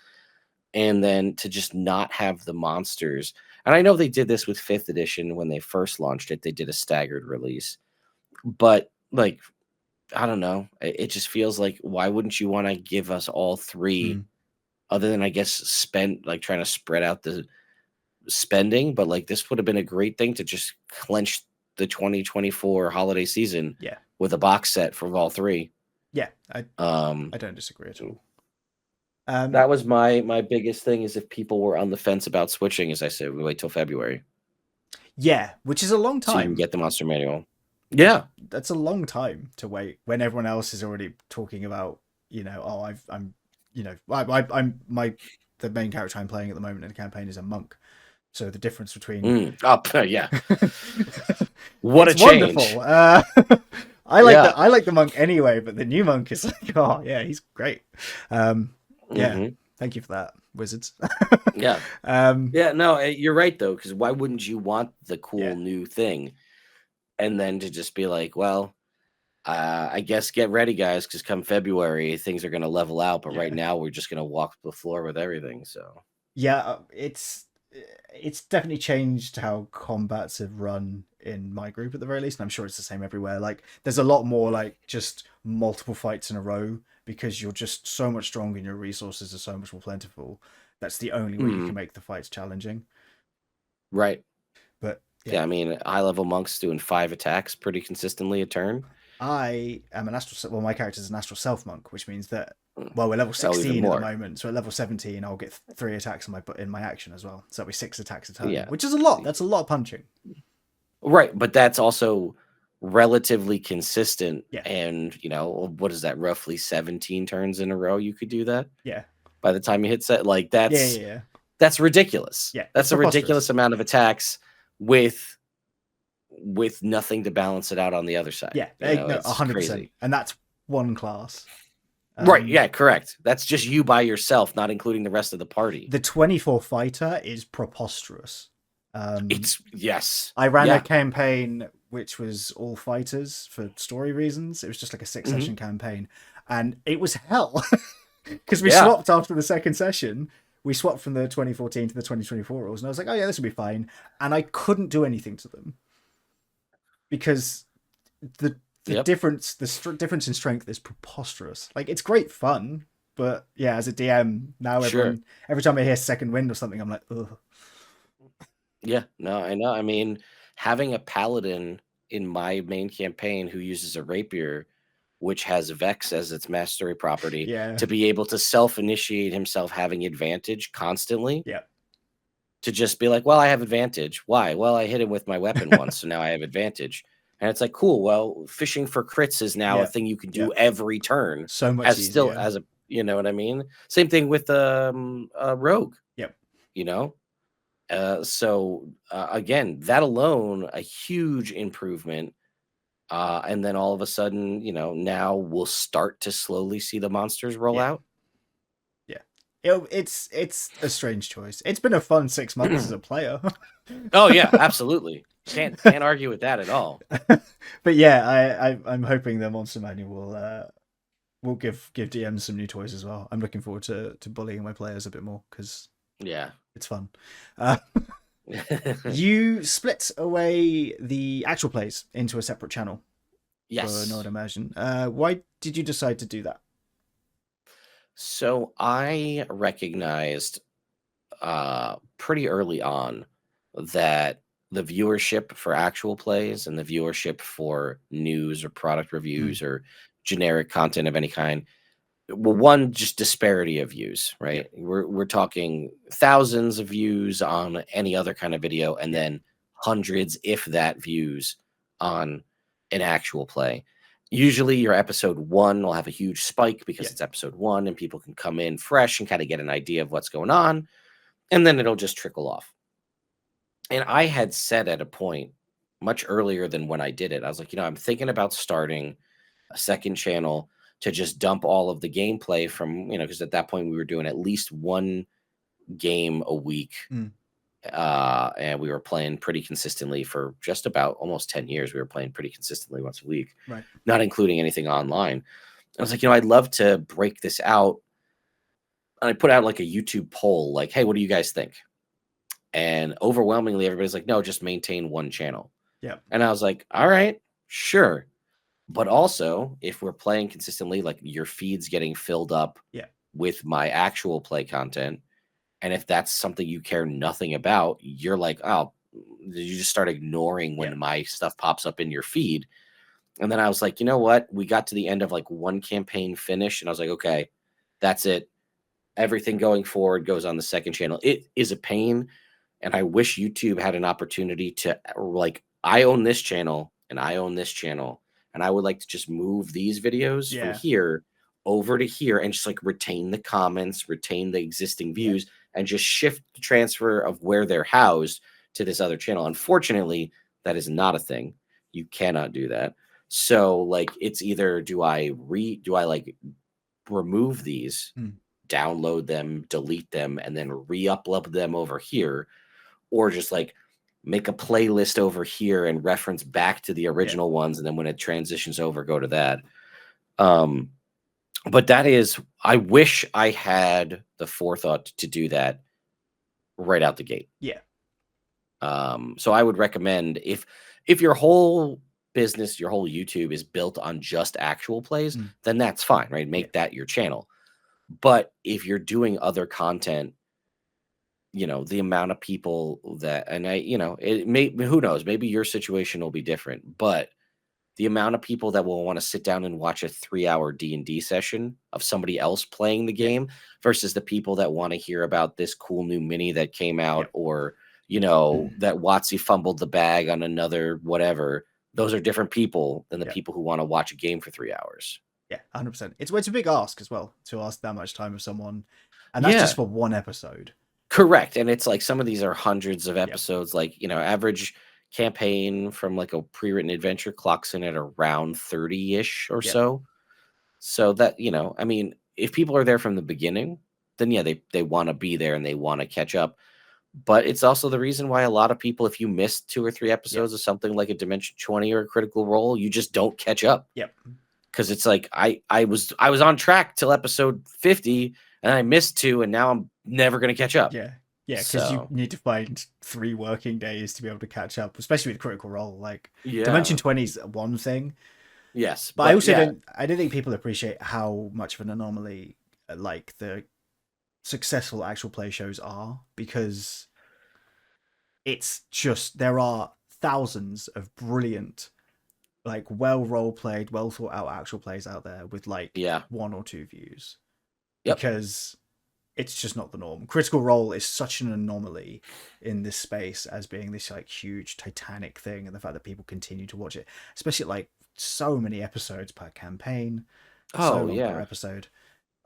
[SPEAKER 2] and then to just not have the monsters. And I know they did this with fifth edition when they first launched it. They did a staggered release, but like, I don't know. It just feels like, why wouldn't you want to give us all three?
[SPEAKER 1] Mm.
[SPEAKER 2] Other than, I guess, spend like trying to spread out the spending, but like this would have been a great thing to just clench the 2024 holiday season
[SPEAKER 1] Yeah.
[SPEAKER 2] with a box set for all three.
[SPEAKER 1] Yeah. I
[SPEAKER 2] Um,
[SPEAKER 1] I don't disagree at
[SPEAKER 2] so
[SPEAKER 1] all. Um.
[SPEAKER 2] that was my biggest thing, is if people were on the fence about switching, as I said, we wait till February
[SPEAKER 1] Yeah, which is a long
[SPEAKER 2] so you can
[SPEAKER 1] time.
[SPEAKER 2] get the monster manual. Yeah.
[SPEAKER 1] That's a long time to wait when everyone else is already talking about, oh, I'm, I'm my the main character I'm playing at the moment in the campaign is a monk. So the difference between
[SPEAKER 2] Up. Yeah. What a
[SPEAKER 1] it's
[SPEAKER 2] change.
[SPEAKER 1] wonderful. I like
[SPEAKER 2] Yeah.
[SPEAKER 1] that. I like the monk anyway, but the new monk is like, oh yeah, he's great. Yeah,
[SPEAKER 2] hmm
[SPEAKER 1] thank you for that, wizards.
[SPEAKER 2] Yeah.
[SPEAKER 1] um,
[SPEAKER 2] Yeah. No, you're right though, because why wouldn't you want the cool
[SPEAKER 1] yeah,
[SPEAKER 2] new thing, and then to just be like, well, I guess get ready, guys, because come February, things are going to level out. But right
[SPEAKER 1] yeah,
[SPEAKER 2] now, we're just going to walk the floor with everything. So,
[SPEAKER 1] yeah. It's definitely changed how combats have run in my group at the very least, and I'm sure it's the same everywhere. Like, there's a lot more like just multiple fights in a row because you're just so much stronger and your resources are so much more plentiful. That's the only way you can
[SPEAKER 2] mhm,
[SPEAKER 1] make the fights challenging.
[SPEAKER 2] right.
[SPEAKER 1] But yeah,
[SPEAKER 2] Yeah. I mean, high level monks doing 5 attacks pretty consistently a turn.
[SPEAKER 1] I am an astral. Well, my character is an astral self monk, which means that
[SPEAKER 2] Mm.
[SPEAKER 1] well, we're level
[SPEAKER 2] Oh, even
[SPEAKER 1] 16 at the
[SPEAKER 2] more.
[SPEAKER 1] moment. So at level 17, I'll get 3 attacks in my action as well. So that'll be 6 attacks a turn,
[SPEAKER 2] Yeah.
[SPEAKER 1] which is a lot. That's a lot of punching.
[SPEAKER 2] Right. But that's also relatively consistent.
[SPEAKER 1] Yeah,
[SPEAKER 2] And, what is that? Roughly 17 turns in a row you could do that
[SPEAKER 1] yeah,
[SPEAKER 2] by the time you hit set. Like,
[SPEAKER 1] yeah, yeah, yeah.
[SPEAKER 2] that's ridiculous.
[SPEAKER 1] Yeah, it's
[SPEAKER 2] That's a
[SPEAKER 1] preposterous.
[SPEAKER 2] ridiculous amount of attacks with nothing to balance it out on the other side.
[SPEAKER 1] Yeah, no,
[SPEAKER 2] It's
[SPEAKER 1] 100%.
[SPEAKER 2] crazy.
[SPEAKER 1] And that's one class.
[SPEAKER 2] Right,
[SPEAKER 1] Um,
[SPEAKER 2] yeah, correct. That's just you by yourself, not including the rest of the party.
[SPEAKER 1] the 24 fighter is preposterous. Um,
[SPEAKER 2] It's yes.
[SPEAKER 1] I ran a
[SPEAKER 2] Yeah.
[SPEAKER 1] campaign which was all fighters for story reasons. It was just like a 6 session
[SPEAKER 2] Mhm.
[SPEAKER 1] campaign, and it was hell because we
[SPEAKER 2] Yeah.
[SPEAKER 1] swapped after the second session. We swapped from the 2014 to the 2024 rules, and I was like, "Oh yeah, this will be fine." And I couldn't do anything to them because the
[SPEAKER 2] Yep.
[SPEAKER 1] difference in strength is preposterous. Like, it's great fun, but yeah, as a DM now,
[SPEAKER 2] Sure.
[SPEAKER 1] every time I hear second wind or something, I'm like, ugh.
[SPEAKER 2] Yeah. No, I know. I mean, having a paladin in my main campaign who uses a rapier which has Vex as its mastery property,
[SPEAKER 1] Yeah.
[SPEAKER 2] to be able to self-initiate himself having advantage constantly,
[SPEAKER 1] Yeah.
[SPEAKER 2] to just be like, well, I have advantage. Why? Well, I hit him with my weapon once, so now I have advantage. And it's like, cool. Well, fishing for crits is now a
[SPEAKER 1] Yeah.
[SPEAKER 2] thing you can
[SPEAKER 1] Yeah.
[SPEAKER 2] do every turn.
[SPEAKER 1] So much
[SPEAKER 2] As still
[SPEAKER 1] easier.
[SPEAKER 2] as a, you know what I mean? Same thing with Rogue.
[SPEAKER 1] Yep.
[SPEAKER 2] You know, again, that alone, a huge improvement. And then all of a sudden, now we'll start to slowly see the monsters roll
[SPEAKER 1] Yeah.
[SPEAKER 2] out.
[SPEAKER 1] Yeah. It's a strange choice. It's been a fun 6 months as a player.
[SPEAKER 2] Oh yeah, absolutely. Can't argue with that at all.
[SPEAKER 1] But yeah, I'm hoping the Monster Manual will give DMs some new toys as well. I'm looking forward to bullying my players a bit more because
[SPEAKER 2] Yeah.
[SPEAKER 1] it's fun. Uh, you split away the actual plays into a separate channel for Nerd
[SPEAKER 2] Yes.
[SPEAKER 1] Immersion. Why did you decide to do that?
[SPEAKER 2] So I recognized pretty early on that the viewership for actual plays and the viewership for news or product
[SPEAKER 1] Mm,
[SPEAKER 2] reviews or generic content of any kind, well, one, just disparity of views,
[SPEAKER 1] yeah,
[SPEAKER 2] right? We're talking thousands of views on any other kind of video, and
[SPEAKER 1] yeah,
[SPEAKER 2] then hundreds, if that, views on an actual play. Usually your episode one will have a huge spike because
[SPEAKER 1] yeah,
[SPEAKER 2] it's episode one and people can come in fresh and kind of get an idea of what's going on, and then it'll just trickle off. And I had said at a point much earlier than when I did it, I was like, I'm thinking about starting a second channel to just dump all of the gameplay from, because at that point we were doing at least one game a week.
[SPEAKER 1] mm,
[SPEAKER 2] And we were playing pretty consistently for just about almost 10 years. We were playing pretty consistently once a week,
[SPEAKER 1] right,
[SPEAKER 2] not including anything online. I was like, I'd love to break this out. And I put out like a YouTube poll, like, hey, what do you guys think? And overwhelmingly, everybody's like, no, just maintain one channel.
[SPEAKER 1] yeah,
[SPEAKER 2] And I was like, all right, sure. But also, if we're playing consistently, like your feed's getting filled up
[SPEAKER 1] yeah,
[SPEAKER 2] with my actual play content, and if that's something you care nothing about, you're like, oh, you just start ignoring
[SPEAKER 1] yeah,
[SPEAKER 2] when my stuff pops up in your feed. And then I was like, you know what? We got to the end of like one campaign finish, and I was like, okay, that's it. Everything going forward goes on the second channel. It is a pain, and I wish YouTube had an opportunity to like, I own this channel and I own this channel, and I would like to just move these videos from
[SPEAKER 1] yeah,
[SPEAKER 2] here over to here and just like retain the comments, retain the existing
[SPEAKER 1] yeah,
[SPEAKER 2] views, and just shift the transfer of where they're housed to this other channel. Unfortunately, that is not a thing. You cannot do that. So like, it's either do I like remove these,
[SPEAKER 1] mm,
[SPEAKER 2] download them, delete them, and then re-upload them over here, or just like make a playlist over here and reference back to the
[SPEAKER 1] yeah,
[SPEAKER 2] original ones, and then when it transitions over, go to that. Um, but that is, I wish I had the forethought to do that right out the gate.
[SPEAKER 1] yeah,
[SPEAKER 2] So I would recommend, if your whole business, your whole YouTube is built on just actual plays,
[SPEAKER 1] mm,
[SPEAKER 2] then that's fine, right?
[SPEAKER 1] yeah,
[SPEAKER 2] Make that your channel. But if you're doing other content, the amount of people that, and it may, who knows, maybe your situation will be different, but the amount of people that will want to sit down and watch a 3-hour D&D session of somebody else playing the
[SPEAKER 1] yeah,
[SPEAKER 2] game versus the people that want to hear about this cool new mini that came
[SPEAKER 1] yeah,
[SPEAKER 2] out, or, that Watsy fumbled the bag on another whatever. Those are different people than the
[SPEAKER 1] yeah.
[SPEAKER 2] people who want to watch a game for 3 hours.
[SPEAKER 1] Yeah, 100%. It's a big ask as well to ask that much time of someone, and that's just
[SPEAKER 2] Yeah.
[SPEAKER 1] for one episode.
[SPEAKER 2] Correct, and it's like some of these are hundreds of
[SPEAKER 1] Yep,
[SPEAKER 2] episodes, like, average campaign from, like, a pre-written adventure clocks in at around 30-ish or
[SPEAKER 1] yep,
[SPEAKER 2] so. So that, I mean, if people are there from the beginning, then yeah, they wanna be there and they wanna catch up, but it's also the reason why a lot of people, if you miss 2 or 3
[SPEAKER 1] yep,
[SPEAKER 2] episodes of something like a Dimension 20 or a Critical Role, you just don't catch up.
[SPEAKER 1] yep.
[SPEAKER 2] 'Cause it's like, I was on track till episode 50, and I missed 2, and now I'm never gonna catch up.
[SPEAKER 1] Yeah, yeah, because you
[SPEAKER 2] So,
[SPEAKER 1] need to find 3 working days to be able to catch up, especially with Critical Role. Like Dimension
[SPEAKER 2] yeah.
[SPEAKER 1] 20 is one thing,
[SPEAKER 2] Yes,
[SPEAKER 1] but I
[SPEAKER 2] but
[SPEAKER 1] also
[SPEAKER 2] yeah,
[SPEAKER 1] don't. I don't think people appreciate how much of an anomaly like the successful actual play shows are, because it's just there are thousands of brilliant like well role played, well thought out actual plays out there with like
[SPEAKER 2] Yeah.
[SPEAKER 1] 1 or 2 views,
[SPEAKER 2] Yep.
[SPEAKER 1] because it's just not the norm. Critical Role is such an anomaly in this space as being this like huge titanic thing, and the fact that people continue to watch it, especially like so many episodes per campaign, so
[SPEAKER 2] Oh
[SPEAKER 1] long per
[SPEAKER 2] yeah.
[SPEAKER 1] episode.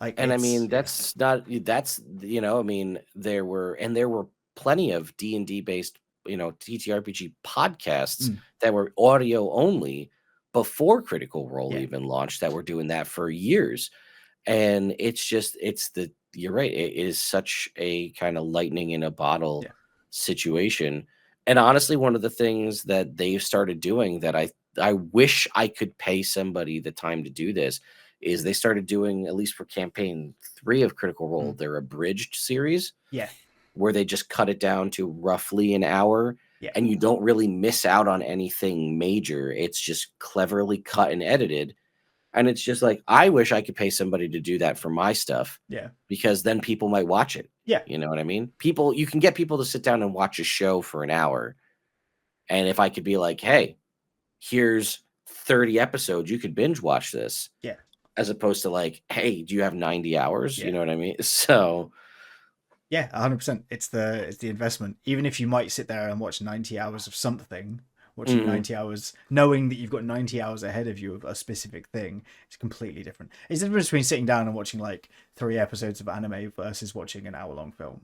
[SPEAKER 1] Like
[SPEAKER 2] And I
[SPEAKER 1] it's
[SPEAKER 2] mean,
[SPEAKER 1] yeah,
[SPEAKER 2] that's not that's I mean, there were plenty of D&D based, TTRPG podcasts
[SPEAKER 1] mm,
[SPEAKER 2] that were audio only before Critical Role
[SPEAKER 1] yeah,
[SPEAKER 2] even launched that were doing that for years. And you're right, it is such a kind of lightning in a bottle
[SPEAKER 1] yeah,
[SPEAKER 2] situation. And honestly, one of the things that they've started doing that I wish I could pay somebody the time to do this is they started doing, at least for campaign 3 of Critical Role,
[SPEAKER 1] mm,
[SPEAKER 2] their abridged series
[SPEAKER 1] yeah,
[SPEAKER 2] where they just cut it down to roughly an hour,
[SPEAKER 1] yeah,
[SPEAKER 2] and you don't really miss out on anything major. It's just cleverly cut and edited, and it's just like, I wish I could pay somebody to do that for my stuff,
[SPEAKER 1] yeah,
[SPEAKER 2] because then people might watch it.
[SPEAKER 1] yeah,
[SPEAKER 2] You know what I mean? You can get people to sit down and watch a show for an hour. And if I could be like, hey, here's 30 episodes, you could binge watch this,
[SPEAKER 1] yeah,
[SPEAKER 2] as opposed to like, hey, do you have 90 hours? You
[SPEAKER 1] yeah.
[SPEAKER 2] know what I mean? So,
[SPEAKER 1] Yeah, 100%. It's the investment. Even if you might sit there and watch 90 hours of something, watching
[SPEAKER 2] mm,
[SPEAKER 1] 90 hours, knowing that you've got 90 hours ahead of you of a specific thing, it's completely different. It's the difference between sitting down and watching like 3 episodes of anime versus watching an hour long film,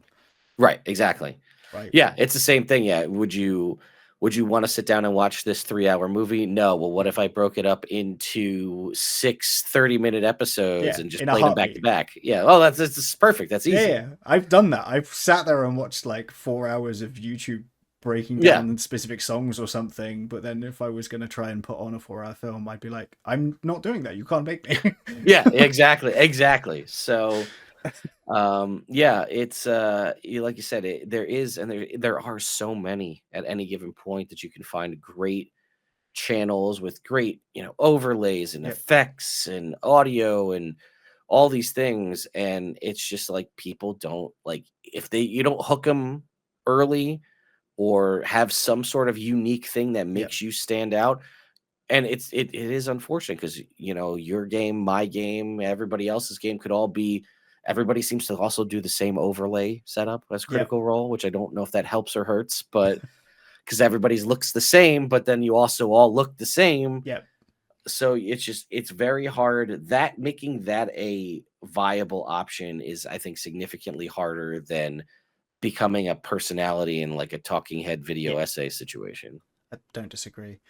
[SPEAKER 2] right, exactly.
[SPEAKER 1] right?
[SPEAKER 2] Yeah, it's the same thing. Yeah. Would you want to sit down and watch this 3-hour movie? No. Well, what
[SPEAKER 1] Yeah.
[SPEAKER 2] if I broke it up into 6 30-minute episodes
[SPEAKER 1] Yeah,
[SPEAKER 2] and just
[SPEAKER 1] in a
[SPEAKER 2] played them back to
[SPEAKER 1] heartbeat.
[SPEAKER 2] back? Yeah. Oh, that's perfect. That's
[SPEAKER 1] Yeah,
[SPEAKER 2] easy.
[SPEAKER 1] yeah. I've done that. I've sat there and watched like 4 hours of YouTube breaking
[SPEAKER 2] Yeah.
[SPEAKER 1] down specific songs or something. But then if I was going to try and put on a 4 hour film, I'd be like, I'm not doing that. You can't make me.
[SPEAKER 2] Yeah, exactly. Exactly. So, yeah, it's like you said, there is, and there are so many at any given point that you can find great channels with great, overlays and
[SPEAKER 1] Yep.
[SPEAKER 2] effects and audio and all these things. And it's just like, people don't like, if you don't hook them early or have some sort of unique thing that
[SPEAKER 1] Yep.
[SPEAKER 2] makes you stand out. And it is unfortunate because, your game, my game, everybody else's game could all be, everybody seems to also do the same overlay setup as
[SPEAKER 1] Yep.
[SPEAKER 2] Critical Role, which I don't know if that helps or hurts, but because everybody's looks the same, but then you also all look the same.
[SPEAKER 1] Yep.
[SPEAKER 2] So it's very hard, that making that a viable option is, I think, significantly harder than becoming a personality in like a talking head video
[SPEAKER 1] Yeah.
[SPEAKER 2] essay situation.
[SPEAKER 1] I don't disagree.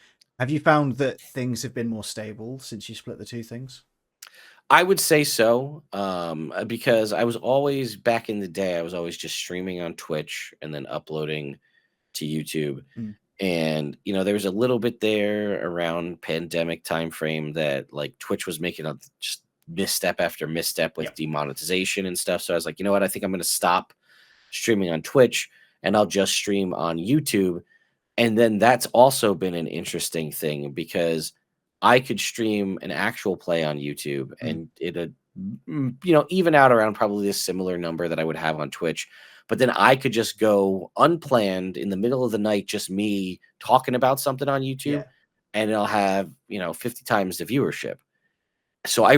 [SPEAKER 1] Have you found that things have been more stable since you split the two things?
[SPEAKER 2] I would say so, because I was always, back in the day, I was always just streaming on Twitch and then uploading to YouTube.
[SPEAKER 1] Mm.
[SPEAKER 2] And there was a little bit there around pandemic time frame that like Twitch was making a just misstep after misstep with
[SPEAKER 1] Yep.
[SPEAKER 2] demonetization and stuff. So I was like, you know what? I think I'm going to stop streaming on Twitch and I'll just stream on YouTube. And then that's also been an interesting thing because I could stream an actual play on YouTube
[SPEAKER 1] Mm.
[SPEAKER 2] and it'd, even out around probably a similar number that I would have on Twitch. But then I could just go unplanned in the middle of the night, just me talking about something on YouTube,
[SPEAKER 1] Yeah.
[SPEAKER 2] and it'll have, 50 times the viewership. So I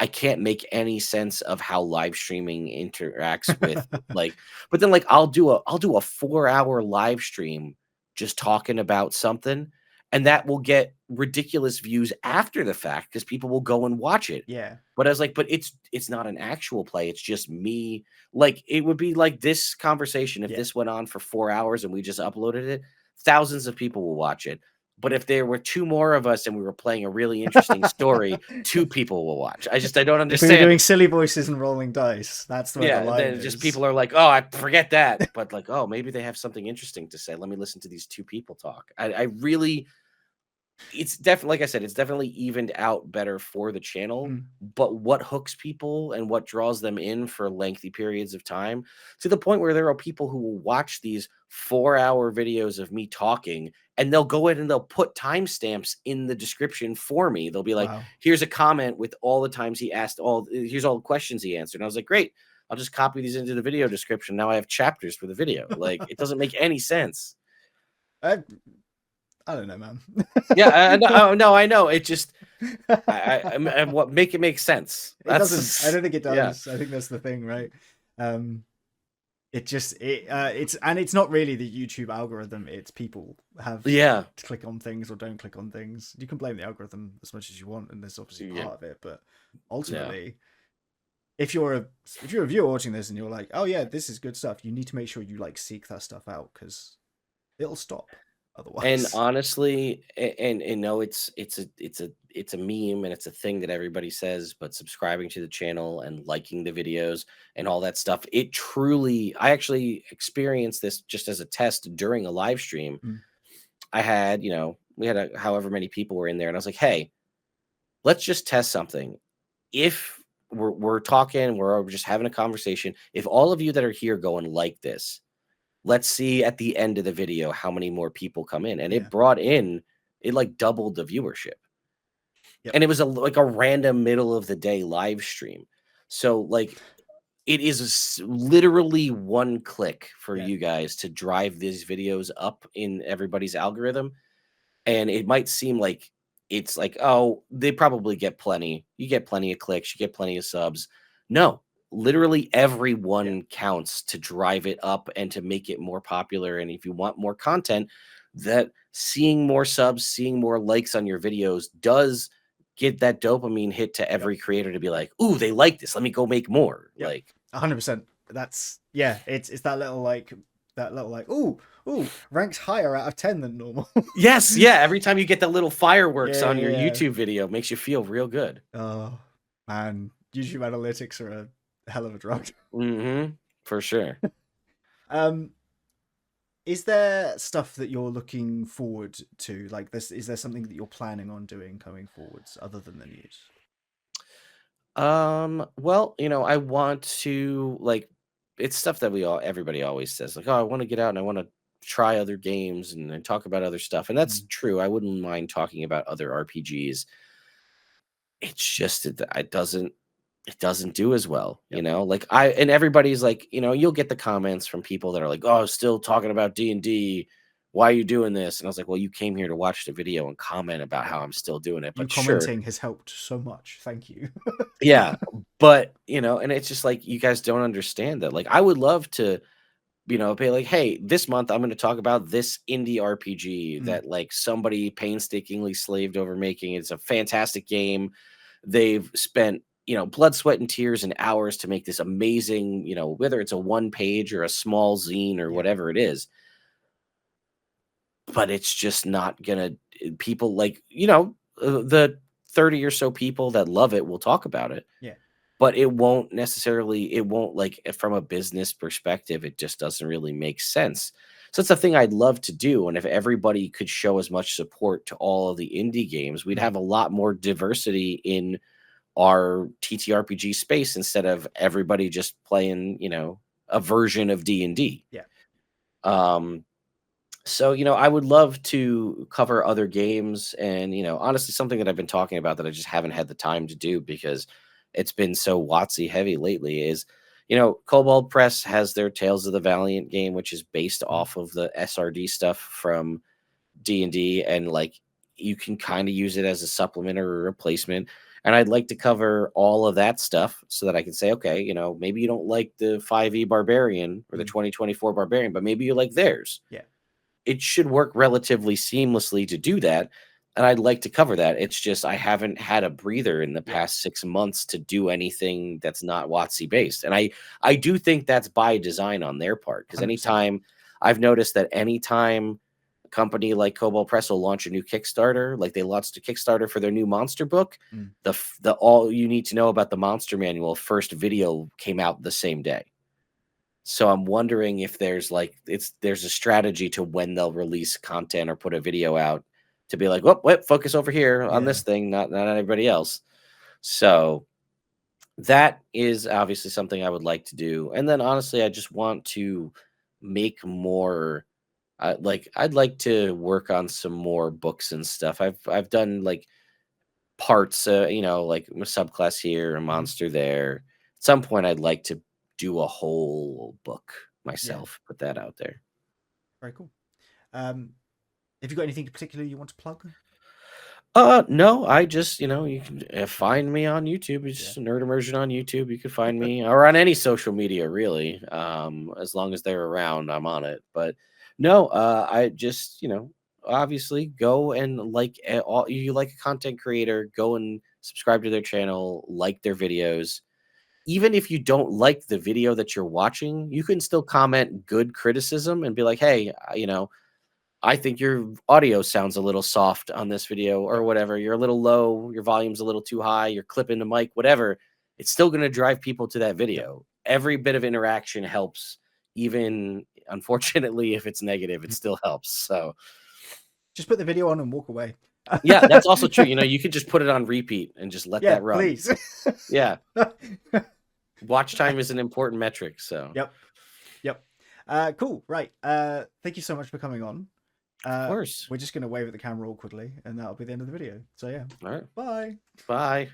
[SPEAKER 2] can't make any sense of how live streaming interacts with like, but then like I'll do a 4-hour live stream just talking about something, and that will get ridiculous views after the fact because people will go and watch it.
[SPEAKER 1] Yeah.
[SPEAKER 2] But I was like, but it's not an actual play, it's just me. Like, it would be like this conversation, if
[SPEAKER 1] Yeah.
[SPEAKER 2] this went on for 4 hours and we just uploaded it, thousands of people will watch it. But if there were two more of us and we were playing a really interesting story, two people will watch. I don't
[SPEAKER 1] If we were
[SPEAKER 2] understand.
[SPEAKER 1] doing silly voices and rolling dice, that's where the
[SPEAKER 2] Yeah,
[SPEAKER 1] line
[SPEAKER 2] then just
[SPEAKER 1] is.
[SPEAKER 2] people are like, "Oh, I forget that," but like, "Oh, maybe they have something interesting to say. Let me listen to these two people talk." I really, it's definitely, like I said, it's definitely evened out better for the channel.
[SPEAKER 1] Mm.
[SPEAKER 2] But what hooks people and what draws them in for lengthy periods of time, to the point where there are people who will watch these 4-hour videos of me talking, and they'll go in and they'll put timestamps in the description for me. They'll be like,
[SPEAKER 1] Wow.
[SPEAKER 2] here's a comment with all the times he asked, here's all the questions he answered. And I was like, great, I'll just copy these into the video description. Now I have chapters for the video. Like, it doesn't make any sense.
[SPEAKER 1] I, I don't know, man.
[SPEAKER 2] Yeah, no, I know. It just what make it make sense.
[SPEAKER 1] It
[SPEAKER 2] That's
[SPEAKER 1] doesn't. I don't think it
[SPEAKER 2] yeah,
[SPEAKER 1] does. I think that's the thing, right? Um, it's not really the YouTube algorithm. It's people have
[SPEAKER 2] yeah,
[SPEAKER 1] to click on things or don't click on things. You can blame the algorithm as much as you want, and there's obviously
[SPEAKER 2] yeah,
[SPEAKER 1] part of it, but
[SPEAKER 2] yeah.
[SPEAKER 1] ultimately, if you're a viewer watching this and you're like, oh yeah, this is good stuff, you need to make sure you like seek that stuff out because it'll stop
[SPEAKER 2] And
[SPEAKER 1] otherwise.
[SPEAKER 2] honestly, and no, it's a meme and it's a thing that everybody says, but subscribing to the channel and liking the videos and all that stuff, it truly I actually experienced this just as a test during a live stream.
[SPEAKER 1] Mm,
[SPEAKER 2] I had, we had however many people were in there, and I was like, hey, let's just test something. If we're talking, we're just having a conversation. If all of you that are here go and like this, let's see at the end of the video how many more people come in. And
[SPEAKER 1] yeah.
[SPEAKER 2] it like doubled the viewership.
[SPEAKER 1] Yep.
[SPEAKER 2] And it was like a random middle of the day live stream. So like it is literally one click for
[SPEAKER 1] Yeah.
[SPEAKER 2] you guys to drive these videos up in everybody's algorithm. And it might seem like it's like, oh, they probably get plenty. You get plenty of clicks, you get plenty of subs. No, literally
[SPEAKER 1] Yeah.
[SPEAKER 2] everyone counts to drive it up and to make it more popular. And if you want more content, that seeing more subs, seeing more likes on your videos does get that dopamine hit to
[SPEAKER 1] Yep.
[SPEAKER 2] every creator to be like, ooh, they like this. Let me go make more.
[SPEAKER 1] Yep.
[SPEAKER 2] Like,
[SPEAKER 1] 100%. That's yeah. It's that little like ooh ranks higher out of 10 than normal.
[SPEAKER 2] yes, yeah. Every time you get the little fireworks
[SPEAKER 1] Yeah,
[SPEAKER 2] on
[SPEAKER 1] yeah,
[SPEAKER 2] your
[SPEAKER 1] yeah.
[SPEAKER 2] YouTube video, it makes you feel real good.
[SPEAKER 1] Oh man, YouTube analytics are a hell of a drug.
[SPEAKER 2] For sure.
[SPEAKER 1] Um, is there stuff that you're looking forward to? Like this, is there something that you're planning on doing coming forwards other than the news?
[SPEAKER 2] Well, I want to like it's stuff that everybody always says, like, oh, I want to get out and I want to try other games and talk about other stuff. And that's
[SPEAKER 1] Mm,
[SPEAKER 2] true. I wouldn't mind talking about other RPGs. It's just it doesn't do as well,
[SPEAKER 1] yep.
[SPEAKER 2] like and everybody's like, you'll get the comments from people that are like, oh, still talking about D&D. Why are you doing this? And I was like, well, you came here to watch the video and comment about
[SPEAKER 1] Yeah.
[SPEAKER 2] how I'm still doing it.
[SPEAKER 1] You
[SPEAKER 2] But sure,
[SPEAKER 1] commenting has helped so much. Thank you.
[SPEAKER 2] yeah, but, and it's just like, you guys don't understand that. Like, I would love to, be like, hey, this month I'm going to talk about this indie RPG
[SPEAKER 1] Mm,
[SPEAKER 2] that like somebody painstakingly slaved over making. It's a fantastic game. They've spent, blood, sweat, and tears and hours to make this amazing, whether it's a one page or a small zine or
[SPEAKER 1] yeah.
[SPEAKER 2] whatever it is, but it's just not gonna people like, the 30 or so people that love it will talk about it,
[SPEAKER 1] Yeah.
[SPEAKER 2] but it won't like from a business perspective, it just doesn't really make sense. So it's a thing I'd love to do. And if everybody could show as much support to all of the indie games, we'd
[SPEAKER 1] Mm,
[SPEAKER 2] have a lot more diversity in our TTRPG space instead of everybody just playing, a version of D&D.
[SPEAKER 1] yeah.
[SPEAKER 2] Um, so, I would love to cover other games and, honestly, something that I've been talking about that I just haven't had the time to do because it's been so WotC heavy lately is, Cobalt Press has their Tales of the Valiant game, which is based
[SPEAKER 1] Mm,
[SPEAKER 2] off of the SRD stuff from D&D, and like you can kind of use it as a supplement or a replacement. And I'd like to cover all of that stuff so that I can say, okay, maybe you don't like the 5e Barbarian or the
[SPEAKER 1] mm,
[SPEAKER 2] 2024 Barbarian, but maybe you like theirs.
[SPEAKER 1] yeah.
[SPEAKER 2] It should work relatively seamlessly to do that. And I'd like to cover that. It's just I haven't had a breather in the
[SPEAKER 1] Yeah.
[SPEAKER 2] past 6 months to do anything that's not WotC based. And I do think that's by design on their part. Because
[SPEAKER 1] 100%.
[SPEAKER 2] anytime I've noticed that anytime a company like Cobalt Press will launch a new Kickstarter, like they launched a Kickstarter for their new monster book,
[SPEAKER 1] Mm,
[SPEAKER 2] the all you need to know about the monster manual first video came out the same day. So I'm wondering if there's a strategy to when they'll release content or put a video out to be like, whoop, focus over here on
[SPEAKER 1] yeah.
[SPEAKER 2] this thing, not everybody else. So that is obviously something I would like to do. And then honestly, I just want to make more. Like I'd like to work on some more books and stuff. I've done like parts, like a subclass here, a
[SPEAKER 1] Mhm,
[SPEAKER 2] monster there. At some point, I'd like to do a whole book
[SPEAKER 1] yeah.
[SPEAKER 2] myself. Put that out there.
[SPEAKER 1] Very cool. Um, Have you got anything particular you want to plug?
[SPEAKER 2] No, I just, you can find me on YouTube. It's
[SPEAKER 1] Yeah.
[SPEAKER 2] just Nerd Immersion on YouTube. You can find me or on any social media, really. As long as they're around, I'm on it. But no, I just, obviously go and like all you like a content creator, go and subscribe to their channel, like their videos. Even if you don't like the video that you're watching, you can still comment good criticism and be like, hey, I think your audio sounds a little soft on this video or
[SPEAKER 1] Yep.
[SPEAKER 2] whatever. You're a little low, your volume's a little too high, you're clipping the mic, whatever. It's still going to drive people to that
[SPEAKER 1] Yep.
[SPEAKER 2] video. Every bit of interaction helps, even unfortunately, if it's negative, it still helps. So,
[SPEAKER 1] Just put the video on and walk away.
[SPEAKER 2] yeah, that's also true. You could just put it on repeat and just let
[SPEAKER 1] Yeah,
[SPEAKER 2] that run.
[SPEAKER 1] please.
[SPEAKER 2] Yeah. Watch time is an important metric. So,
[SPEAKER 1] Yep. Yep. Cool. Right. Thank you so much for coming on.
[SPEAKER 2] of course.
[SPEAKER 1] We're just going to wave at the camera awkwardly, and that'll be the end of the video. So, yeah.
[SPEAKER 2] All right.
[SPEAKER 1] Bye.
[SPEAKER 2] Bye.